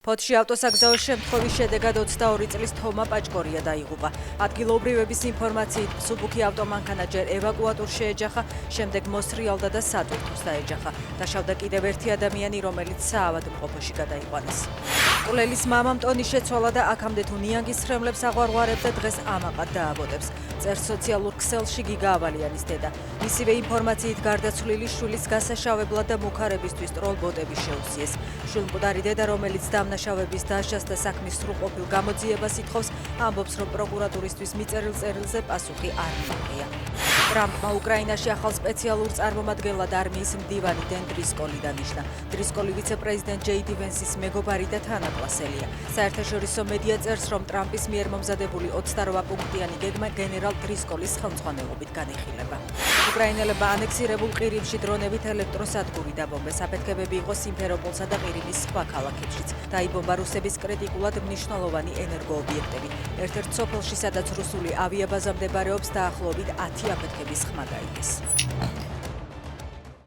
ფოთში ავტოსაგზაო შემთხვევის შედეგად 22 წლის თომა პაჭკორია დაიღუპა. ადგილობრივების ინფორმაციით, მსუბუქი ავტომანქანა ჯერ ევაკუატორს შეეჯახა, შემდეგ მოსრიალდა და სატვირთოს დაეჯახა. დაშავდა კიდევ ერთი ადამიანი, რომელიც საავადმყოფოში გადაიყვანეს. მკვლელის მამამ ტონი შეცვალა და აქამდე თუ ნიანგის ხრემლებს აღვარღვარებდა, დღეს ამაყად დააბოდებს. წერს სოციალურ ქსელში გიგა ავალიანის დედა. მისივე ინფორმაციით გარდაცვლილი შვილის გასაშავებლად და მუქარებისთვის ტროლბოტები შეუსიეს. შვილმკვდარი დედა, რომელიც დამნაშავების დაშას და საქმის სრულყოფილ გამოძიებას ითხოვს, ამბობს, რომ პროკურატურისთვის მიწერილ წერილზე პასუხი არ მიიღია. ტრამპმა უკრაინაში ახალ სპეციალურ წარმომადგენლად არმიის მდივანი დენ დრისკოლი დანიშნა. დრისკოლი ვიცე-პრეზიდენტ ჯეიდი ვენსის მეგობარი და თანაკლასელია. საერთაშორისო მედია წერს, რომ ტრამპის მიერ მომზადებული 28 პუნქტიანი გეგმა გენერალ დრისკოლის ხელმძღვანელობით განიხილება. უკრაინელებმა ანექსირებულ ყირიმში დრონებით ელექტროსადგური დაბომბეს. აფეთქებები იყო სიმფეროპოლსა და ყირიმის სხვა ქალაქებშიც. დაიბომბა რუსების კრიტიკულად მნიშვნელოვანი ენერგოობიექტები. ერთ-ერთ სოფელში, სადაც რუსული ავიაბაზა მდებარეობს, დაახლოებით 10 აფეთქების ხმა გაიგეს.